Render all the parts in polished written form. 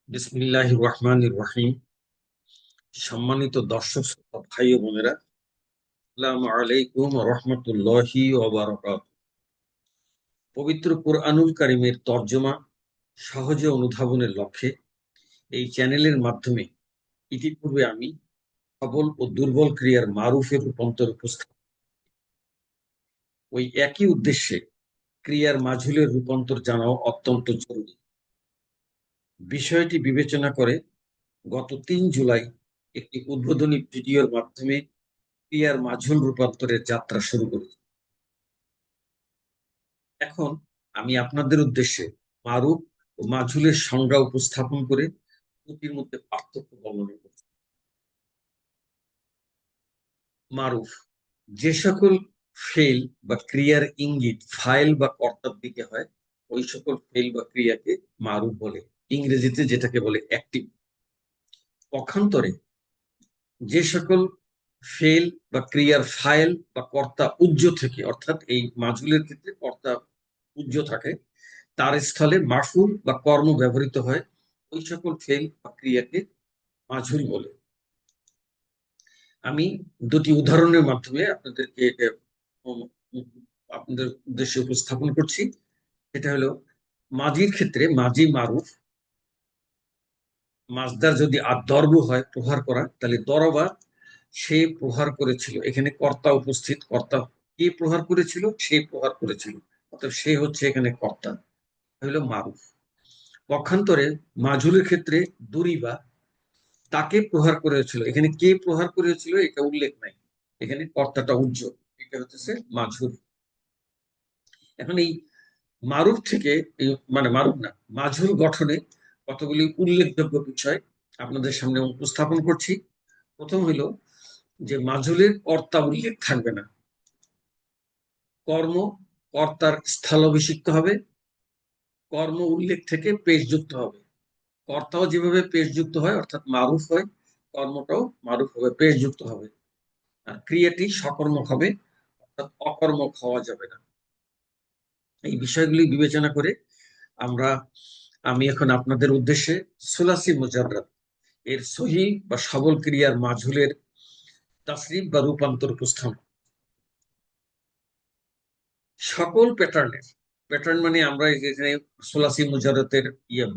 বিসমিল্লাহির রহমানির রহিম। সম্মানিত দর্শক শ্রোতা ভাই ও বোনেরা, আসসালামু আলাইকুম ওয়া রাহমাতুল্লাহি ওয়া বারাকাতুহু। পবিত্র কুরআনুল কারীমের তর্জমা সহজে অনুধাবনের লক্ষ্যে এই চ্যানেলের মাধ্যমে ইতিপূর্বে আমি সবল ও দুর্বল ক্রিয়ার মারুফের রূপান্তর উপস্থাপন, ওই একই উদ্দেশ্যে ক্রিয়ার মাঝুলের রূপান্তর জানাও অত্যন্ত জরুরি। বিষয়টি বিবেচনা করে গত ৩ জুলাই একটি উদ্বোধনী ভিডিওর মাধ্যমে ক্রিয়ার মাঝুল রূপান্তরের যাত্রা শুরু করেছি। এখন আমি আপনাদের উদ্দেশ্যে মারুফ ও মাঝুলের সংজ্ঞা উপস্থাপন করে দুটির মধ্যে পার্থক্য বর্ণনা করছি। মারুফ যে সকল ফেল বা ক্রিয়ার ইঙ্গিত ফাইল বা কর্তার দিকে হয়, ওই সকল ফেল বা ক্রিয়াকে মারুফ বলে, ইংরেজিতে যেটাকে বলে অ্যাক্টিভ। পক্ষান্তরে যে সকল ফেল বা ক্রিয়ার ফাইল বা কর্তা উজ্জ থেকে, অর্থাৎ এই মাঝুলের ক্ষেত্রে কর্তা উজ্জ থাকে, তার স্থলে মাফুল বা কর্ম ব্যবহৃত হয়, ওই সকল ফেল বা ক্রিয়াকে মাঝুল বলে। আমি দুটি উদাহরণের মাধ্যমে আপনাদেরকে আপনাদের উদ্দেশ্যে উপস্থাপন করছি। সেটা হলো মাজির ক্ষেত্রে মাজি মারুফ, মাজদার যদি আদর্ব হয় প্রহার করা, তাহলে দরবা সে প্রহার করেছিল, এখানে কর্তা উপস্থিত, কর্তা কে প্রহার করেছিল, সে প্রহার করেছিল, অর্থাৎ সে হচ্ছে এখানে কর্তা, হলো মারুফ। পক্ষান্তরে মাঝুলের ক্ষেত্রে দুরিবা তাকে প্রহার করেছিল, এখানে কে প্রহার করেছিল এটা উল্লেখ নাই, এখানে কর্তাটা উজ্জ্বল, এটা হচ্ছে মাঝুল। এখন এই মারুফ থেকে মানে মারুফ না, মাঝুল গঠনে কতগুলি উল্লেখযোগ্য বিষয় আপনাদের সামনে উপস্থাপন করছি। প্রথম হইল যে মাঝুলের কর্তা উল্লেখ থাকবে না, কর্ম কর্তার স্থলাভিষিক্ত হবে, কর্ম উল্লেখ থেকে পেশ যুক্ত হবে। কর্তাও যেভাবে পেশ যুক্ত হয় অর্থাৎ মারুফ হয়, কর্মটাও মারুফ হবে, পেশ যুক্ত হবে। আর ক্রিয়াটি সকর্মক হবে, অর্থাৎ অকর্মক হওয়া যাবে না। এই বিষয়গুলি বিবেচনা করে আমি এখন আপনাদের উদ্দেশ্যে সুলাসি মুজাররাদ এর সহি বা সবল ক্রিয়ার মাঝুলের তাসরিফ বা রূপান্তর উপস্থাপন। সকল প্যাটার্নের, প্যাটার্ন মানে আমরা এখানে সুলাসি মুজাররাতের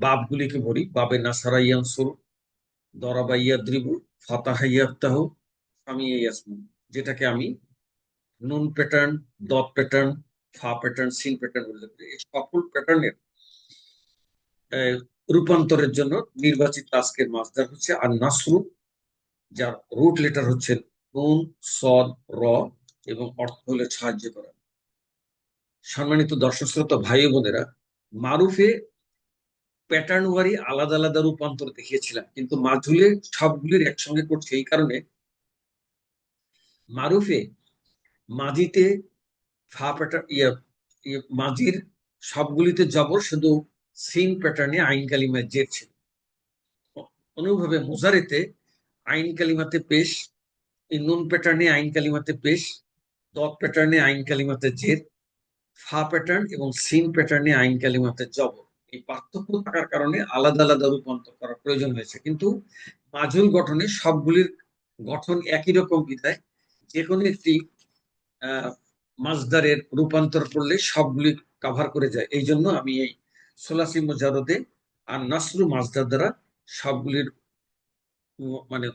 বাবগুলিকে বলি, বাবে নাসারা ইয়ানসুর, দরাবা ইয়াদ্রিবু, ফাতাহা ইয়াফতাহু, সামিয়া ইয়াসমু, যেটাকে আমি নুন প্যাটার্ন, দত প্যাটার্ন, ফা প্যাটার্ন, সিন প্যাটার্ন উল্লেখ করি। এই সকল প্যাটার্নের রূপান্তরের জন্য নির্বাচিত আজকের মাসদার হচ্ছে আর নাসরু, যার রুট লেটার হচ্ছে নুন, সদ, র, এবং অর্থ হলে সাহায্য করা। সম্মানিত দর্শক শ্রোতা ভাই বোনেরা, মারুফে প্যাটার্ন ওয়ারি আলাদা আলাদা রূপান্তর দেখিয়েছিলাম, কিন্তু মাঝুলে সবগুলির একসঙ্গে করছে। এই কারণে মারুফে মাজিতে ফা প্যাটার্ন মাজির সবগুলিতে জবর, শুধু সিন প্যাটার্নে আইন কালিমায় জের ছিল। অনুভাবে মুজারেতে আইন কালিমাতে পেশ, নুন প্যাটার্নে আইন কালিমাতে পেশ, দত প্যাটার্নে আইন কালিমাতে জের, ফা প্যাটার্ন এবং সিন প্যাটার্নে আইন কালিমাতে জবর। এই পার্থক্য থাকার কারণে আলাদা আলাদা রূপান্তর করার প্রয়োজন হয়েছে, কিন্তু মাঝুল গঠনে সবগুলির গঠন একই রকম বিধায় যে কোনো একটি মাজদারের রূপান্তর করলে সবগুলি কাভার করে যায়। এই জন্য আমি এই সোলাসি মুজারদে আর নাসরু মাজদার দ্বারা সবগুলির মানে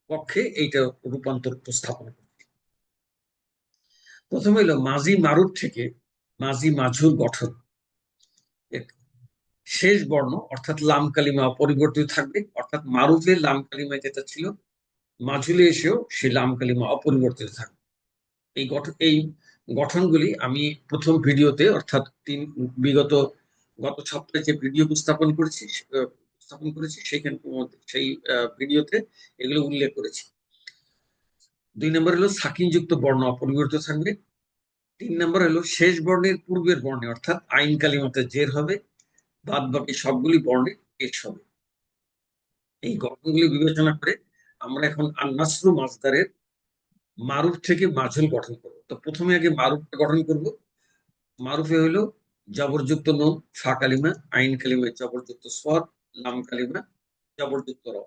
পক্ষে এইটা রূপান্তর উপস্থাপন করছি। প্রথমে হলো মাজি মারুফ থেকে মাজি মাঝুল গঠন। শেষ বর্ণ অর্থাৎ লাম কালিমা অপরিবর্তিত থাকবে, অর্থাৎ মারুফের লাম কালিমা যেটা ছিল মাঝুলে এসেও সেই লাম কালিমা অপরিবর্তিত থাকবে। এই গঠনগুলি আমি প্রথম ভিডিওতে, অর্থাৎ গত সপ্তাহে যে ভিডিও উপস্থাপন করেছি সেই ভিডিওতে এগুলো উল্লেখ করেছি। 2 নম্বর হলো সাকিনযুক্ত বর্ণ অপরিবর্তিত থাকবে। 3 নম্বর হলো শেষ বর্ণের পূর্বের বর্ণে, অর্থাৎ আইন কালিমাতে জের হবে, বাদ বাকি সবগুলি বর্ণে পেশ হবে। এই গঠনগুলি বিবেচনা করে আমরা এখন আন-নাসরু মাজদারের মারুফ থেকে মাঝুল গঠন করব। তো প্রথমে আগে মারুফটা গঠন করব। মারুফে হলো জবরযুক্ত নুন, ফা কালিমা, আইন কালিমায় জবরযুক্ত সদ, লাম কালিমা, জবরযুক্ত র,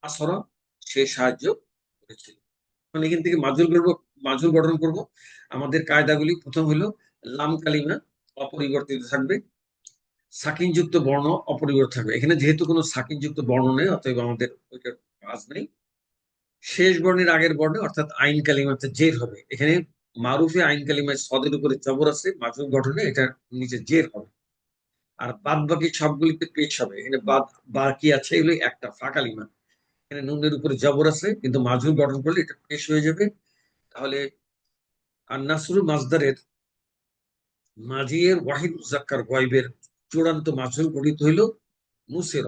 আসরা, সে সাহায্য করেছিল। মানে এখান থেকে মাজুল করব, মাজুল গঠন করব। আমাদের কায়দাগুলি প্রথম হলো লাম কালিমা অপরিবর্তিত থাকবে, সাকিনযুক্ত বর্ণ অপরিবর্তিত থাকবে। এখানে যেহেতু কোনো সাকিনযুক্ত বর্ণ নেই, অতএব আমাদের ওইটার কাজ নেই। শেষ বর্ণের আগের বর্ণে অর্থাৎ আইন কালিমাতে জের হবে। এখানে মারুফে আইন কালিমায় সদের উপরে জবর আছে, মাজুল গঠনে এটা নিচে জের হবে। আর বাদ বাকি সবগুলিতে পেশ হবে। এখানে বাদ বাকি আছে এগুলো একটা ফা কালিমা, এখানে নুনের উপরে জবর আছে, কিন্তু মাজুল গঠন করলে এটা পেশ হয়ে যাবে। তাহলে আর নাসরু মাজদারের মাজিয়ের ওয়াহিদ মুজাক্কার গয়বের চূড়ান্ত মাজহুর গঠিত হইল নুসের।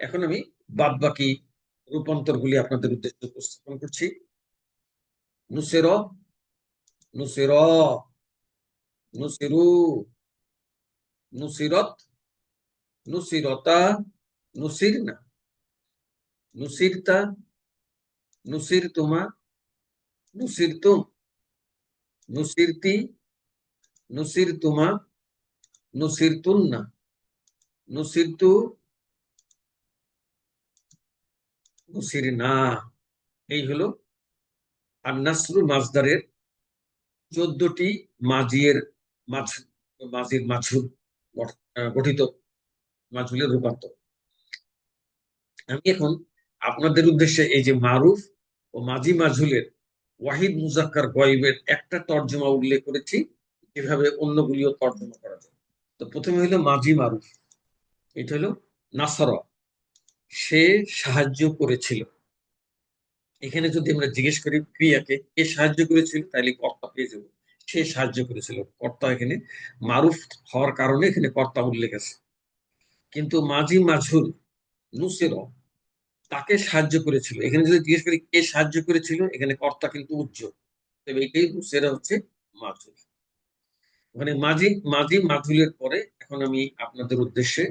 এখন আমি বাদ বাকি রূপান্তর গুলি আপনাদের উদ্দেশ্যে উপস্থাপন করছি। নুসের, নুসের, নুসিরু, নুসিরত, নুসিরতা, নুসিরনা, নুসিরতা, নুসিরতুমা, নুসিরতুম, নুসিরতি, নুসিরতুমা, নুসিরতুন্না, নুসিরতু, নুসিরনা। এই হলো আর নাসরু মাজদারের 14টি মাজির মাঝ, মাজির মাঝুল গঠিত মাঝুলের রূপান্তর। আমি এখন আপনাদের উদ্দেশ্যে এই যে মারুফ ও মাঝি মাঝুলের ওয়াহিদ মুজাক্কার গয়বের একটা তর্জমা উল্লেখ করেছি, এভাবে অন্যগুলিও তর্জমা করা যায়। তো প্রথমে হলো মাঝি মারুফ, এটা হলো নাসর, সে সাহায্য করেছিল। এখানে যদি আমরা জিজ্ঞেস করি ক্রিয়াকে কে সাহায্য করেছিল, তাহলে কর্তা পেয়ে যাবো, সে সাহায্য করেছিল। কর্তা এখানে মারুফ হওয়ার কারণে এখানে কর্তা উল্লেখ আছে। কিন্তু মাঝি মাঝুল নুসের, তাকে সাহায্য করেছিল। এখানে যদি জিজ্ঞেস করি কে সাহায্য করেছিল, এখানে কর্তা কিন্তু উজ্জ্বল, তবে এটাই নুসেরা হচ্ছে মাঝুল। ওখানে মাঝি মাঝি মাঝুলের পরে এখন আমি আপনাদের উদ্দেশ্যে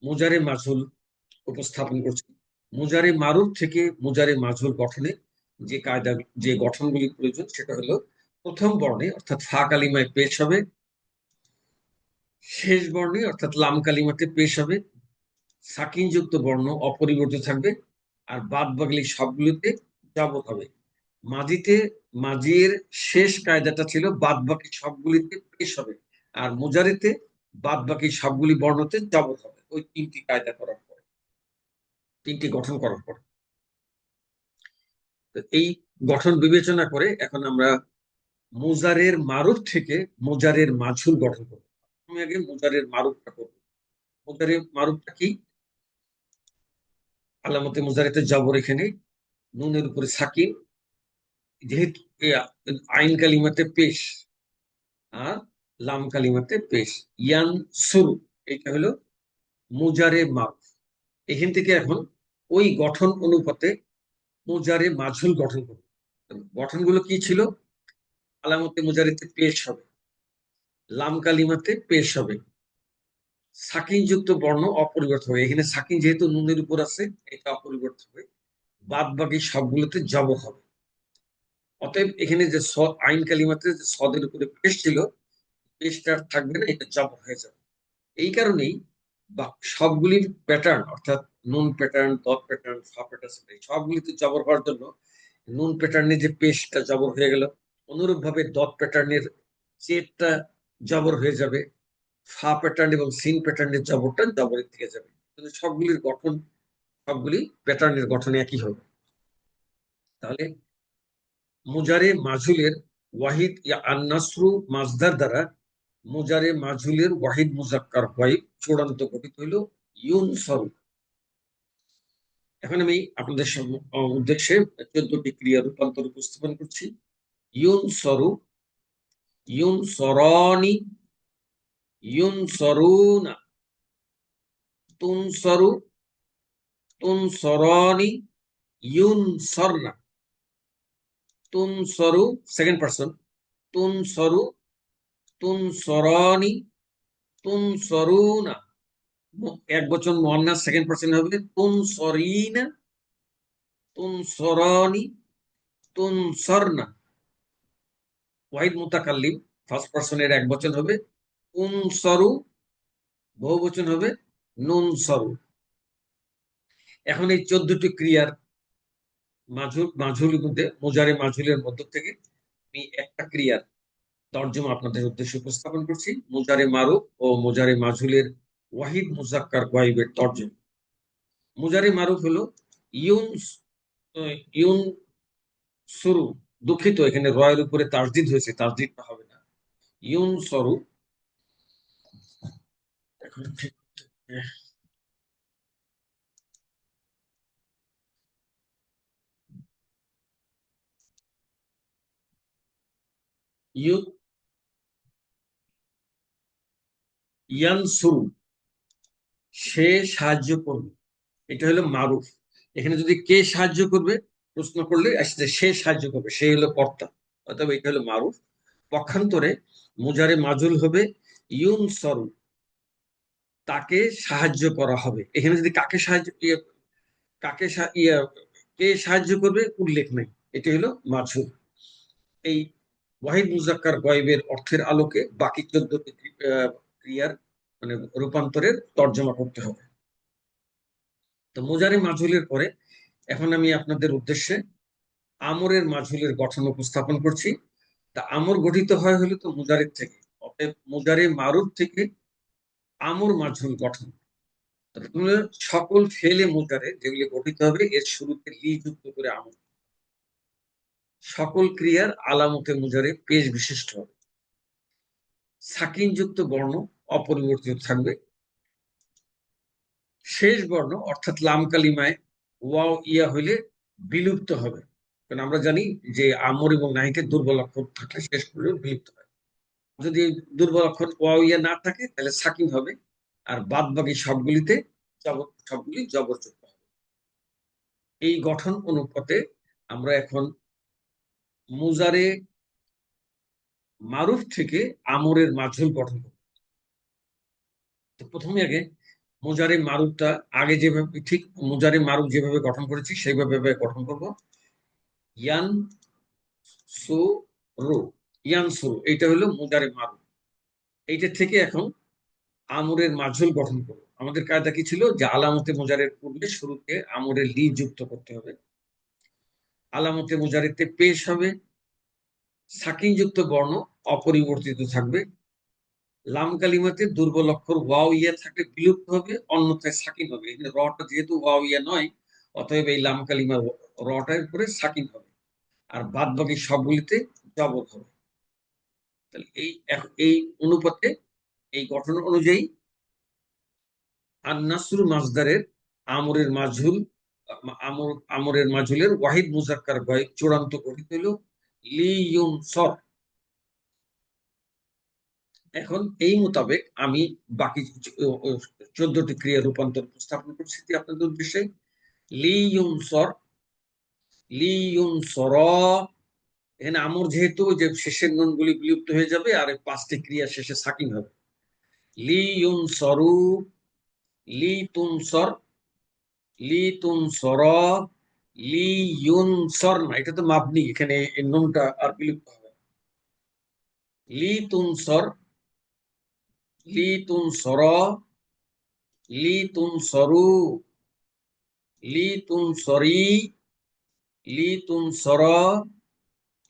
মুজারে মাঝুল উপস্থাপন করছি। মুজারে মারুফ থেকে মুজারে মাঝুল গঠনে যে কায়দা, যে গঠনগুলি প্রয়োজন, সেটা হলো প্রথম বর্ণে অর্থাৎ ফা কালিমায় পেশ হবে, শেষ বর্ণে অর্থাৎ লাম কালিমাতে পেশ হবে, সাকিনযুক্ত বর্ণ অপরিবর্তিত থাকবে, আর বাদ বাকি সবগুলোতে জবর হবে। মাঝিতে মাঝির শেষ কায়দাটা ছিল বাদ বাকি সবগুলিতে পেশ হবে, আর মুজারিতে বাদ বাকি সবগুলি বর্ণতে জবর হবে। ওই তিনটি কায়দা করার পর, তিনটি গঠন করার পর, এই গঠন বিবেচনা করে এখন আমরা মুজারের মারুফ থেকে মুজারের মাঝুল গঠন করবো। আমি আগে মুজারের মারুফটা করবো। মুজারের মারুফটা কি? আলামতে মুজারিতে জবর, এখানে নুনের উপরে সাকিন, যেহেতু আইন কালিমাতে পেশ আর লাম কালিমাতে পেশ, ইয়ান সুরু, এটা হলো মুজারে মারুফ। এখান থেকে এখন ওই গঠন অনুপাতে মুজারে মাঝুল গঠন করব। গঠনগুলো কি ছিল? আলামতে মুজারিতে পেশ হবে, লাম কালিমাতে পেশ হবে, সাকিন যুক্ত বর্ণ অপরিবর্তিত হবে। এখানে সাকিন যেহেতু নুনের উপর আছে, এটা অপরিবর্তিত হবে। বাদ বাকি সবগুলোতে জব হবে। অতএব এখানে যে আইন কালিমাতে যে সদের উপরে পেশ ছিল, পেশটা থাকবে না, এটা জব হয়ে যাবে। এই কারণেই সবগুলির প্যাটার্ন অর্থাৎ নুন প্যাটার্ন, দত প্যাটার্ন, ফা প্যাটার্ন, সবগুলিতে জবর হওয়ার জন্য নুন প্যাটার্নের যে পেশটা জবর হয়ে গেল, অনুরূপ ভাবে দত প্যাটার্নের চেটটা জবর হয়ে যাবে, ফা প্যাটার্ন এবং সিন প্যাটার্নের জবরটা জবরের দিকে যাবে। কিন্তু সবগুলির গঠন, সবগুলি প্যাটার্নের গঠন একই হবে। তাহলে মুজারে মাঝুলের ওয়াহিদ আন্নাসরু মাজদার দ্বারা মুজারে মাঝুলের ওয়াহিদ মুজাক্কার ওয়াহিদ চূড়ান্ত গঠিত হইল ইউন সরু। এখন আমি আপনাদের উদ্দেশ্যে 14টি ক্রিয়া রূপান্তর উপস্থাপন করছি। ইউন সরু, ইউন সরনি, ইউন সরুনা, তুন সরু, তুন সরনি, ইউন সরনা, তুন সরু সেকেন্ড পার্সন, তুন সরু, তুন সরনি, তুন সরুনা, এক বচন মুয়ান্নাস সেকেন্ড পার্সন হবে তুন সরিনা, তুন সরনি, তুন সরনা। ওয়াহিদ মুতাকাল্লিম ফার্স্ট পার্সনের এক বচন হবে উন সরু, বহু বচন হবে নুন সরু। এখন এই 14টি ক্রিয়ার মাঝুলের মধ্যে মুজারে মাঝুলের মধ্য থেকে আমি একটা ক্রিয়ার তর্জমা আপনাদের উদ্দেশ্যে উপস্থাপন করছি, মুজারে মারুফ ও মুজারে মাঝুলের ওয়াহিদ মুজাক্কার গায়বের তর্জমা। মুজারে মারুফ হলো ইউন ইউন সরু, দুঃখিত এখানে রয়ের উপরে তাসদিদ হয়েছে, তাসদিদটা হবে না, ইউন সরু। এখন ঠিক ইউ ইয়ান সরু, সে সাহায্য করবে, এটা হলো মারুফ। এখানে যদি কে সাহায্য করবে প্রশ্ন করলে আসছে সে সাহায্য করবে, সে হলো কর্তা, অতএব এটা হলো মারুফ। পক্ষান্তরে মুজারে মাজুল হবে ইউন সরু, তাকে সাহায্য করা হবে। এখানে যদি কাকে সাহায্য কাকে কে সাহায্য করবে উল্লেখ নেই, এটি হলো মাজহুল। এই ওয়াহিদ মুজাক্কার গয়েবের অর্থের আলোকে বাকি 14টি ক্রিয়ার মানে রূপান্তরের তর্জমা করতে হবে। তো মুজারে মাজহুলের পরে এখন আমি আপনাদের উদ্দেশ্যে আমরের মাজহুলের গঠন উপস্থাপন করছি। তা আমর গঠিত হয় হলো তো মুজারের থেকে, অতএব মুজারে মারুফ থেকে আমর মাজহুল গঠন। সকল ফেলে মুজারে যেগুলি গঠিত হবে এর শুরুতে লি যুক্ত করে আমর। সকল ক্রিয়ার আলামতে মুজারে পেশ বিশিষ্ট হবে। সাকিন যুক্ত বর্ণ অপরিবর্তিত থাকবে। শেষ বর্ণ অর্থাৎ লাম কালিমায় ওয়াও ইয়া হইলে বিলুপ্ত হবে, কারণ আমরা জানি যে আমর এবং নাহিতে দুর্বল অক্ষর থাকলে শেষ পর্যন্ত বিলুপ্ত হয়। যদি দুর্বল অক্ষর ওয়াও ইয়া না থাকে তাহলে সাকিন হবে, আর বাদ বাকি সবগুলিতে সবগুলি জবরযুক্ত হবে। এই গঠন অনুপাতে আমরা এখন মুজারে মারুফ থেকে আমরের মাজহুল গঠন করব। তো প্রথমে আগে মুজারে মারুফটা আগে যেভাবে ঠিক মুজারে মারুফ যেভাবে গঠন করেছি সেইভাবে গঠন করব। ইয়ান সু রু, ইয়ান সুরু, এইটা হলো মুজারে মারুফ। এইটা থেকে এখন আমরের মাজহুল গঠন করব। আমাদের কায়দা কি ছিল যে আলামতে মুজারের পূর্বে শুরুতে আমরের লি যুক্ত করতে হবে। আলামতে মুজারেতে পেশ হবে, সাকিন যুক্ত বর্ণ অপরিবর্তিত থাকবে। লাম কালিমাতে দুর্বল অক্ষর ওয়াও ইয়া থাকলে বিলুপ্ত হবে, অন্যথায় সাকিন হবে। এখানে রটা যেহেতু ওয়াও ইয়া নয়, অতএব এই লাম কালিমা রটার উপরে সাকিন হবে, আর বাদ বাকি সবগুলিতে জবর হবে। তাহলে এই অনুপাতে এই গঠন অনুযায়ী আন-নাসরু মাজদারের আমরের মাজহুল আমরের মাজহুলের ওয়াহিদ মুজাক্কার গয়েব চূড়ান্ত গঠিত হলো লি ইউনসর। এখন এই মোতাবেক আমি বাকি 14টি ক্রিয়া রূপান্তর উপস্থাপন করছি আপনাদের উদ্দেশ্যে। লি ইউনসর, লি ইউনসর, এখানে আমর যেহেতু যে শেষের নুনগুলি বিলুপ্ত হয়ে যাবে আর 5টি ক্রিয়া শেষে সাকিন হবে। লি ইউনসরু, লি তুনসর, লি তুনসর, লি ইউনসর না, এটা তো মাবনি, এখানে নুনটা আর বিলুপ্ত হবে। লি তুনসর, লি তুনসর, লি তুনসরু, লি তুনসরি, লি তুনসর,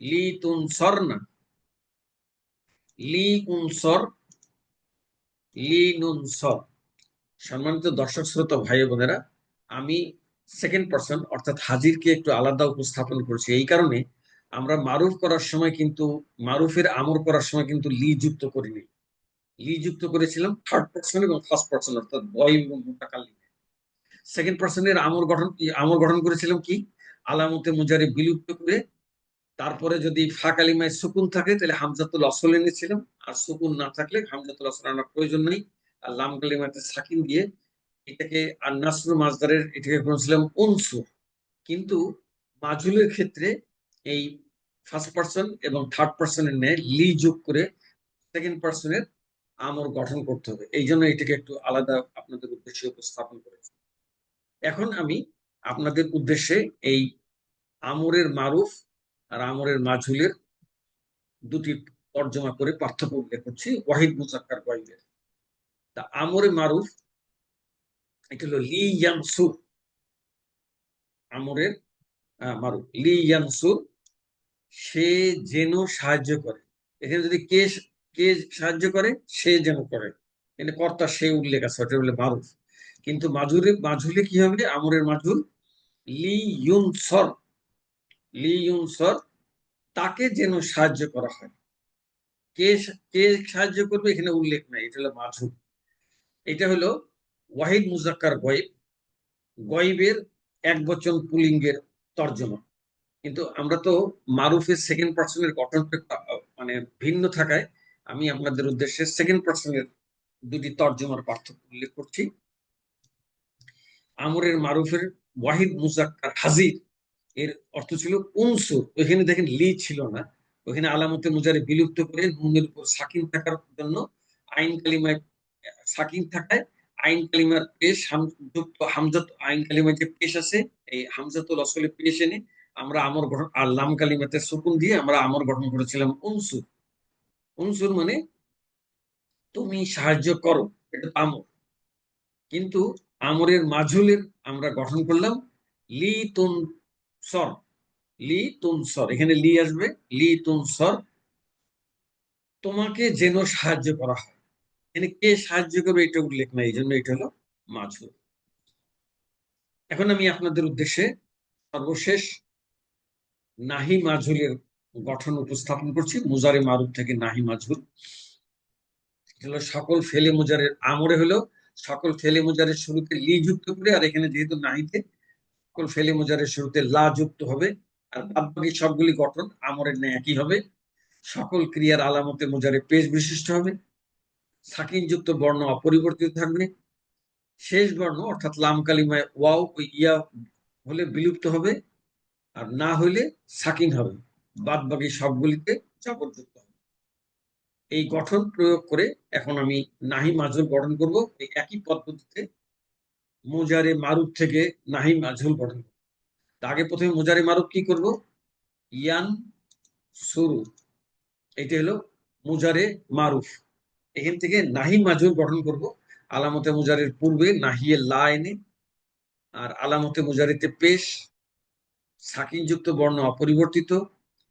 লি তুনসরনা, লি উনসর, লি নুনসর। সম্মানিত দর্শক শ্রোতা ভাই বোনেরা, আমি সেকেন্ড পার্সন অর্থাৎ হাজিরকে একটু আলাদা উপস্থাপন করছি। এই কারণে আমরা মারুফ করার সময় কিন্তু মারুফের আমর করার সময় কিন্তু লি যুক্ত করিনি, লি যুক্ত করেছিলাম থার্ড পার্সন এবং ফার্স্ট পার্সন অর্থাৎ বয় এবং মুতাকাল্লিম। সেকেন্ড পার্সনের আমর গঠন করেছিলাম কি আলামতে মুজারে বিলুপ্ত করে, তারপরে যদি ফা কালিমায় সুকুন থাকে তাহলে হামজাতুল আসল এনেছিলাম, আর সুকুন না থাকলে হামজাতুল আসল আনার প্রয়োজন নেই, আর লাম কালিমাতে সাকিন দিয়ে এটাকে আর নাসরু মাজদারের এটাকে করেছিলাম উনসুর। কিন্তু মাজুলের ক্ষেত্রে এই ফার্স্ট পার্সন এবং থার্ড পার্সনের ন্যায় লি যোগ করে সেকেন্ড পার্সনের আমর গঠন করতে হবে, এই জন্য এটাকে একটু আলাদা আপনাদের উদ্দেশ্যে উপস্থাপন করেছি। এখন আমি আপনাদের উদ্দেশ্যে এই আমরের মারুফ আর আমরের মাজহুলের দুটি তর্জমা করে পার্থক্য উল্লেখ করছি ওয়াহিদ মুজাক্কার গয়েবের। তা আমরে মারুফ এটা হলো লি ইয়ানসুর, আমরের মারুফ, লি ইয়ানসুর, সে যেন সাহায্য করে। এখানে যদি কে কে সাহায্য করে, সে যেন করে, এখানে কর্তা সে উল্লেখ আছে, ওটা বলে মারুফ। কিন্তু মাঝুলে কি হবে, আমরের মাঝুল, লি ইউনসর, লি ইউনসর, তাকে যেন সাহায্য করা হয়। কে কে সাহায্য করবে এখানে উল্লেখ নাই, এটা হলো মাঝুল। এটা হলো ওয়াহিদ মুজাক্কার গয়েব, গয়েবের এক বচন পুলিঙ্গের তর্জমা। কিন্তু আমরা তো মারুফের সেকেন্ড পার্সনের গঠনটা মানে ভিন্ন থাকায় আমি আপনাদের উদ্দেশ্যে সেকেন্ড পার্সনের দুটি তর্জমার পার্থক্য উল্লেখ করছি। আমরের মারুফের ওয়াহিদ মুজাক্কার হাজির এর অর্থ ছিল উনসুর। ওইখানে দেখেন লি ছিল না, ওইখানে আলামতে মুজারে বিলুপ্ত করে নুনের উপর সাকিন থাকার জন্য আইন কালিমায় সাকিন থাকায় আইন কালিমার পেশ যুক্ত হামজাত, আইন কালিমায় যে পেশ আছে এই হামজাতুল আসলে পেশ এনে আমরা আমর গঠন, আর লাম কালিমাতে সুকুন দিয়ে আমরা আমর গঠন করেছিলাম উনসুর। উনসুর মানে তুমি সাহায্য করো, এটা আমর। কিন্তু আমরের মাঝুলের আমরা গঠন করলাম লি তুন সর, লি তুন সর, এখানে লি আসবে, লি তুন সর, তোমাকে যেন সাহায্য করা হয়। এখানে কে সাহায্য করবে এটা উল্লেখ নাই, এই জন্য এটা হলো মাঝুল। এখন আমি আপনাদের উদ্দেশ্যে সর্বশেষ নাহি মাঝুলের গঠন উপস্থাপন করছি, মুজারে মারুফ থেকে নাহি মাঝুল। হলো সকল ফেলে মুজারের, আমরে হলো সকল ফেলে মুজারের শুরুতে লি যুক্ত করে, আর এখানে যেহেতু নাহিতে সকল ফেলে মুজারের শুরুতে লা যুক্ত হবে। আর বাদবাকি সবগুলি গঠন আমরের ন্যায় একই হবে। সকল ক্রিয়ার আলামতে মুজারে পেশ বিশিষ্ট হবে। সাকিন যুক্ত বর্ণ অপরিবর্তিত থাকবে। শেষ বর্ণ অর্থাৎ লাম কালিমায় ওয়াও ও ইয়া হলে বিলুপ্ত হবে, আর না হইলে সাকিন হবে। বাদ বাকি সবগুলিতে জবরযুক্ত হবে। এই গঠন প্রয়োগ করে এখন আমি নাহি মাজুল গঠন করব এই একই পদ্ধতিতে। মুজারে মারুফ থেকে নাহি মাজুল গঠন করব। আগে প্রথমে মুজারে মারুফ কি করব, ইয়ান সুরু, এটা হলো মুজারে মারুফ। এখান থেকে নাহি মাজুল গঠন করব। আলামতে মুজারের পূর্বে নাহিয়ে লা এনে, আর আলামতে মুজারিতে পেশ, সাকিন যুক্ত বর্ণ অপরিবর্তিত,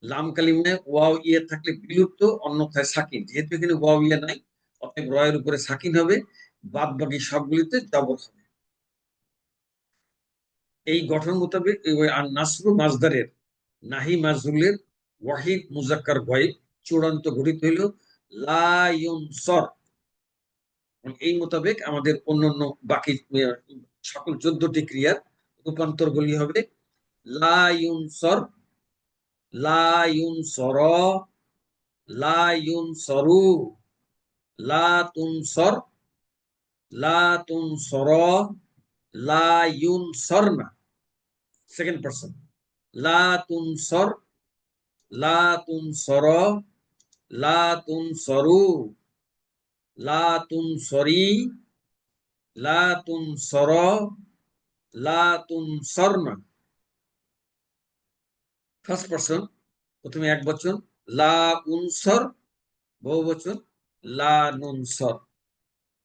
লাম কালিমায় ওয়াও ইয়া থাকলে বিলুপ্ত, অন্যথায় সাকিন। যেহেতু এখানে ওয়াও ইয়া নাই, অতএব রয়ের উপরে সাকিন হবে, বাদ বাকি সবগুলিতে জবর হবে। এই গঠন মোতাবেক আর নাসরু মাজদারের নাহি মাজহুলের ওয়াহিদ মুজাক্কার গয়েব চূড়ান্ত গঠিত হইল লা ইউনসর। এই মোতাবেক আমাদের অন্যান্য বাকি সকল 14টি ক্রিয়ার রূপান্তর গুলি হবে লা ইউনসর, লা ইউনসর, লা ইউনসরু, লা তুনসর, লা তুনসর, লা ইউনসরনা। সেকেন্ড পারসন, লা তুনসর, লা তুনসর, লা তুনসরু, লা তুনসরি, লা তুনসর, লা তুনসরনা। ফার্স্ট পারসন প্রথমে এক বচন, লা উনসর, বহু বচন, লা নুনসর।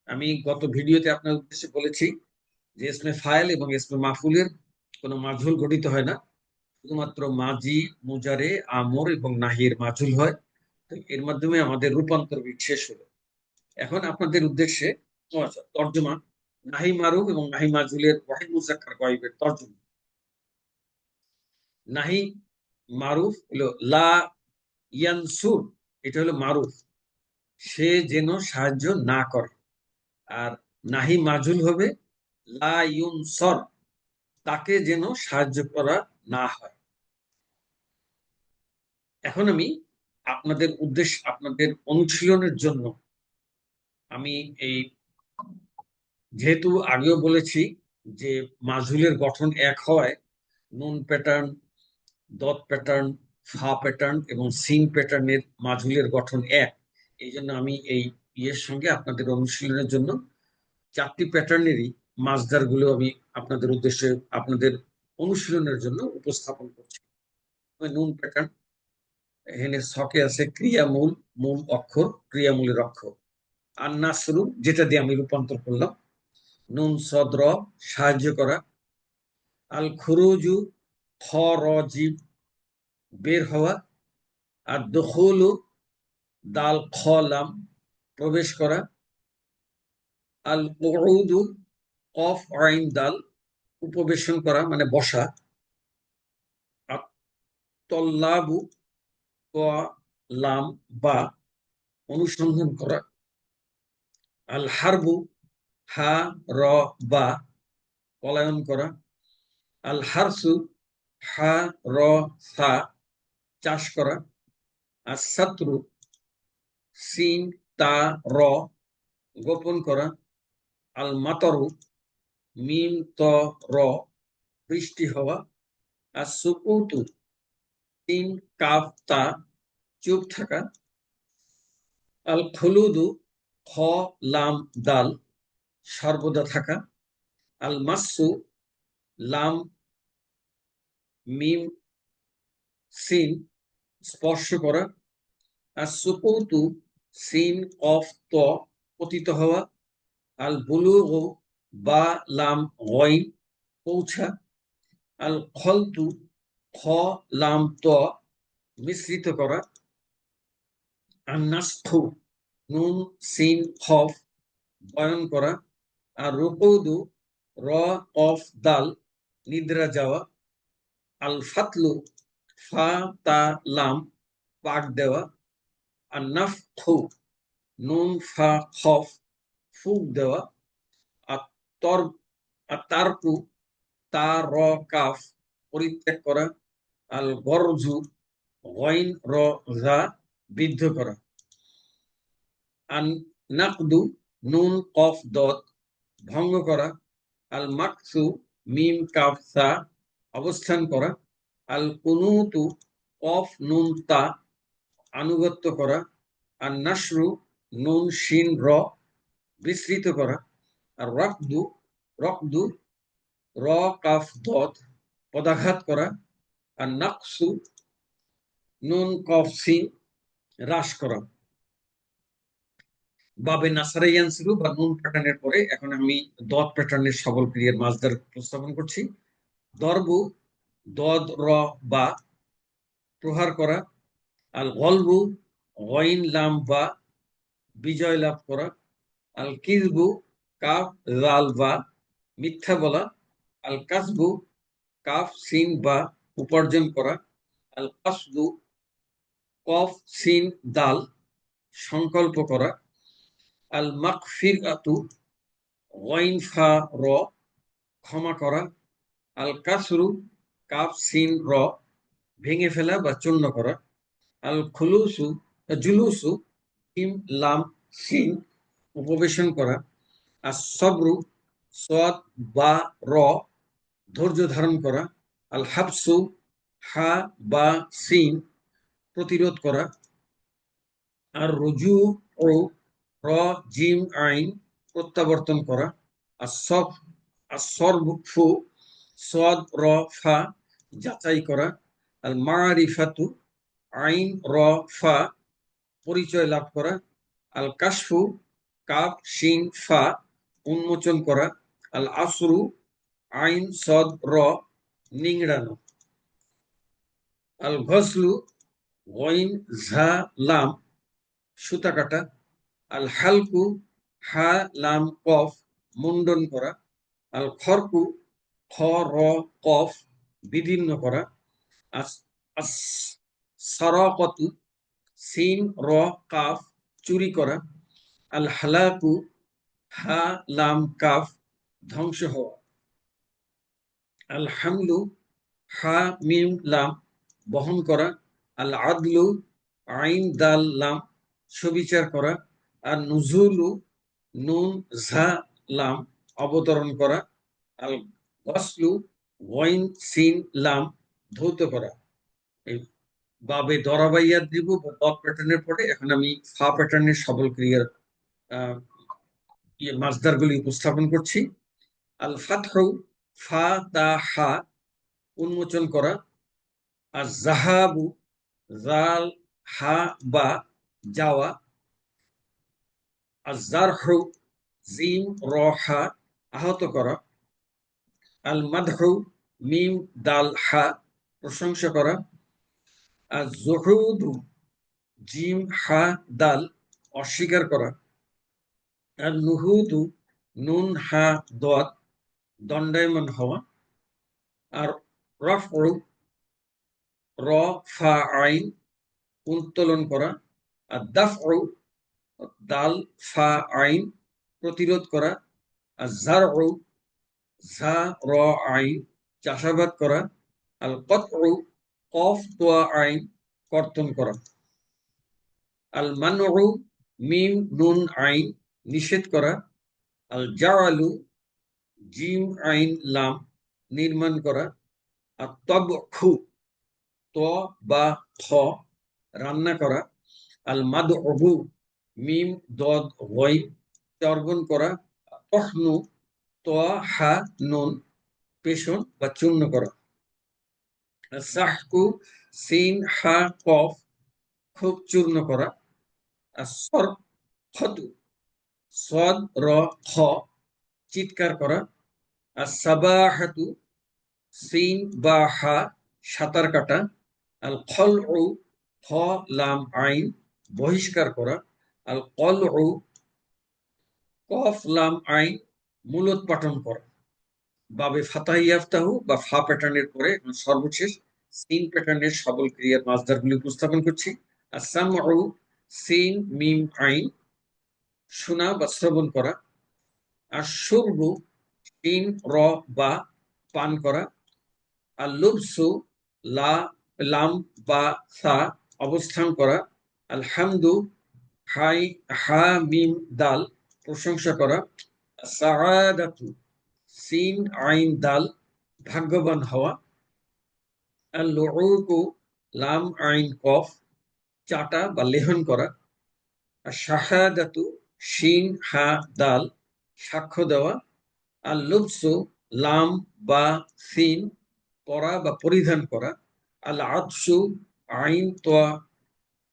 আমি গত ভিডিওতে আপনার উদ্দেশ্যে বলেছি যে ইসমে ফাইল এবং ইসমে মাফুলের কোনো মাঝুল গঠিত হয় না, শুধুমাত্র মাজি, মুজারে, আমর এবং নাহির মাঝুল হয়। তো এর মাধ্যমে আমাদের রূপান্তর শেষ হলো। এখন আপনাদের উদ্দেশ্যে তর্জমা, নাহি মারুফ এবং নাহি মাজুলের ওয়াহিদ মুজাক্কার গয়েবের তর্জমা। নাহি মারুফ হলো লা ইয়ানসুর, এটা হলো মারুফ, সে যেন সাহায্য না করে। আর নাহি মাজুল হবে লা ইউনসর, তাকে যেন সাহায্য করা না হয়। এখন আমি আপনাদের উদ্দেশ্য, আপনাদের অনুশীলনের জন্য আমি এই, যেহেতু আগেও বলেছি যে মাজহুলের গঠন এক হওয়ায় নুন প্যাটার্ন, দত প্যাটার্ন, ফা প্যাটার্ন এবং সিন প্যাটার্নের মাজহুলের গঠন এক। এই জন্য আমি এই ইয়ের সঙ্গে আপনাদের অনুশীলনের জন্য 4টি প্যাটার্নেরই মাজদার গুলো আমি আপনাদের উদ্দেশ্যে, আপনাদের অনুশীলনের জন্য উপস্থাপন করছি। নুন প্যাটার্ন, এখানে ছকে আছে ক্রিয়ামূল, মূল অক্ষর, ক্রিয়ামূলের অক্ষর। আর নাসরু, যেটা দিয়ে আমি রূপান্তর করলাম, নুন সদ র, সাহায্য করা। আল খুরুজু খ র জিম বের হওয়া। আর দখুলু দাল খ লাম প্রবেশ করা। আল কুউদু কফ আইন দাল উপবেশন করা মানে বসা। আর তল্লাবু ত লাম বা অনুসন্ধান করা। আল হারবু হা র বা পলায়ন করা। আল হারসু হা র সা চাষ করা। আর সাত্রু সিন তা র গোপন করা। আল মাতরু মিম ত র বৃষ্টি হওয়া। আর সুকুতু তিন কাফ তা চুপ থাকা। আল খুলুদু খ লাম দাল সর্বদা থাকা। আল মাসু লাম মিম সিন স্পর্শ করা। আর সুকুতু সিন কফ ত পতিত হওয়া। আল বুলুগু বা লাম গইন পৌঁছা। আল খলতু খ লাম ত মিশ্রিত করা। আর নাসখু নুন সিন খফ বয়ন করা। আর রুকুদু র কফ দাল নিদ্রা যাওয়া। আল ফাতলু ফা তা লাম পাক দেওয়া। আর নাফখু নুন ফা খফ ফুক দেওয়া। আর তর আর তারকু তা র কাফ পরিত্যাগ করা। আল গরজু গইন র যা বিদ্ধ করা। আন নাকদু নুন কফ দত ভঙ্গ করা। আল মাকসু মিম কাফ সা অবস্থান করা। আল কুনুতু কফ নুন তা আনুগত্য করা। আর নাসরু নুন শিন র বিস্তৃত করা। আর রকদু রকদু র কাফ দত পদাঘাত করা। আর নাকসু নুন কফ সিন হ্রাস করা। বাবে নাসারাইয়ান সিরু বা নুন প্যাটার্নের পরে এখন আমি দত প্যাটার্নের সবল ক্রিয়ার মাছদার উপস্থাপন করছি। দরবু দদ র বা প্রহার করা। আল গলবু গইন লাম বা বিজয় লাভ করা। আল কিজবু কাফ লাল বা মিথ্যা বলা। আল কাসবু কাফ সিন বা উপার্জন করা। আল কাসদু কফ সিন দাল সংকল্প করা। আল মাগফিরাতু গইন ফা র ক্ষমা করা। আল কাসরু কাফ সিন র ভেঙে ফেলা বা চূর্ণ করা। আল খুলুসু জুলুসু ইম লাম সিন উপবেশন করা। আর সবরু সদ বা র ধৈর্য ধারণ করা। আল হাবসু হা বা সিন প্রতিরোধ করা। আর রুজু ও র জিম আইন প্রত্যাবর্তন করা। আর সফ আর সরফু সদ র ফা যাচাই করা। আল মারিফাতু আইন র ফা পরিচয় লাভ করা। আল কাশফু কাফ শিন ফা উন্মোচন করা। আল আসরু আইন সদ র নিংড়ানো। আল ঘসলু গইন ঝা লাম সুতা কাটা। আল হালকু হা লাম কফ মুন্ডন করা। আল খরকু খ র কফ বিদীর্ণ করা। সারাকতু সিন র কাফ চুরি করা। আল হালাকু হা লাম কাফ ধ্বংস হওয়া। আল হামলু হা মিম লাম বহন করা। আল আদলু আইন দাল লাম সুবিচার করা। আর নুজুলু নুন ঝা লাম অবতরণ করা। আল গসলু ওয়াইন সিন লাম ধৌত করা। এই বাবে দরাবাইয়া দিব বা দত প্যাটার্নের পরে এখন আমি ফা প্যাটার্নের সবল ক্রিয়ার মাসদারগুলি উপস্থাপন করছি। আল ফাতহু ফা তা হা উন্মোচন করা। আর জাহাবু জাল হা বা যাওয়া। আর জারহু জিম র হা আহত করা। আল মাদহু মিম দাল হা প্রশংসা করা। আর জহুদু জিম হা দাল অস্বীকার করা। আর নুহুদু নুন হা দোয়াত দণ্ডায়মান হওয়া। আর রফউ র ফা আইন উত্তোলন করা। আর দাফউ দাল ফা আইন প্রতিরোধ করা। আর জারউ ঝা র আইন চাষাবাদ করা। আল কতউ কফ তোয়া আইন কর্তন করা। আল মানউ মিম নুন আইন নিষেধ করা। আল জাআলু জিম আইন লাম নির্মাণ করা। আর তবখু ত বা খ রান্না করা। আল মাদউ মিম দদ ওয়াই চর্বণ করা। তহনু ত হা নুন পেশন বা চূর্ণ করা। সাহকু সিন হা কফ খুব চূর্ণ করা। আর সরখতু সদ র খ চিৎকার করা। আর সাবাহাতু সিন বা হা সাঁতার কাটা। আল খলউ খ লাম আইন বহিষ্কার করা। আল কলউ কফ লাম আইন মূলোৎপাটন করা। বাবে ফাতাহি ইয়াফতাহু বা ফা প্যাটার্নের পরে সর্বশেষ সিন প্যাটার্নের সবল ক্রিয়ার মাসদারগুলি উপস্থাপন করছি। আর সামউ সিন মিম আইন শোনা বা শ্রবণ করা। আর শুরবু সিন র বা পান করা। আর লুবসু লা লাম বা সা অবস্থান করা। আলহামদু হাই হা মিম দাল প্রশংসা করা। সাআদাতু সিন আইন দাল ভাগ্যবান হওয়া। আর লুউকু লাম আইন কফ চাটা বা লেহন করা। আর শাহাদাতু শিন হা দাল সাক্ষ্য দেওয়া। আর লুবসু লাম বা সিন পরা বা পরিধান করা। আল আতসু আইন তোয়া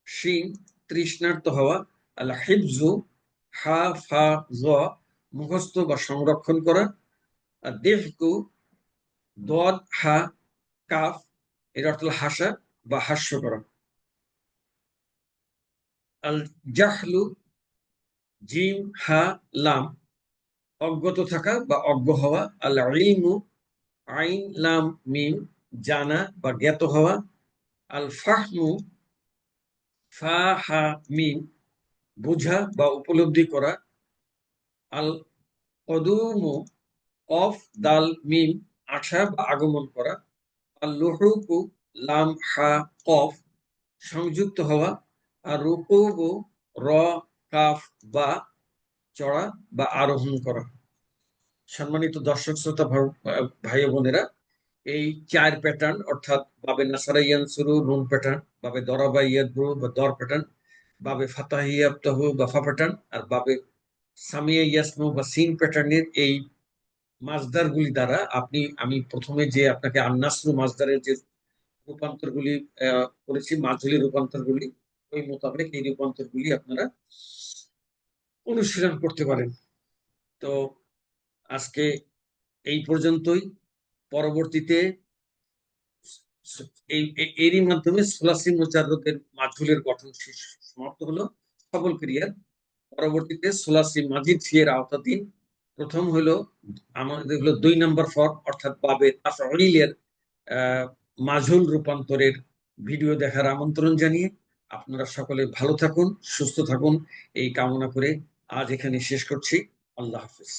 শিন তৃষ্ণার্ত হওয়া। আল হিফজু হা ফা জ মুখস্থ বা সংরক্ষণ করা। আর দেহকু দদ হা কাফ এর অর্থ হাসা বা হাস্য করা। আল জাহলু জিম হা লাম অজ্ঞত থাকা বা অজ্ঞ হওয়া। আল ইলমু আইন লাম মিম জানা বা জ্ঞাত হওয়া। আল ফাহমু ফা হা মিম বুঝা বা উপলব্ধি করা। আল কদুমু অফ দাল মিম আসা বা আগমন করা। আল লুহুকু লাম হা কফ সংযুক্ত হওয়া। আর রুকুবু র কাফ বা চড়া বা আরোহণ করা। সম্মানিত দর্শক শ্রোতা ভাই বোনেরা, এই চার প্যাটার্ন অর্থাৎ বাবে নাসারা ইয়ানসুরু নুন প্যাটার্ন, বাবে দরাবা ইয়াদবু বা দর প্যাটার্ন, বাবে ফাতাহি ইয়াফতাহু বা ফা প্যাটার্ন, আর বাবে সামিয়া ইয়াসমু বা সিন প্যাটার্নের এই মাসদারগুলি দ্বারা আমি প্রথমে যে আপনাকে আন্নাসরু মাসদারের যে রূপান্তরগুলি করেছি, মাঝুলি রূপান্তরগুলি, ওই মোতাবেক এই রূপান্তরগুলি আপনারা অনুশীলন করতে পারেন। তো আজকে এই পর্যন্তই। পরবর্তীতে এরই মাধ্যমে সুলাসি মুজাররদের মাঝুলের গঠন সমাপ্ত হলো সবল ক্রিয়ার। পরবর্তীতে সুলাসি মাজিদ ফিয়ের আওতাধীন প্রথম হলো আমাদের হলো 2 নম্বর ফর্ম অর্থাৎ বাবে তাফঈলের মাঝুল রূপান্তরের ভিডিও দেখার আমন্ত্রণ জানিয়ে আপনারা সকলে ভালো থাকুন, সুস্থ থাকুন এই কামনা করে আজ এখানে শেষ করছি। আল্লাহ হাফিজ।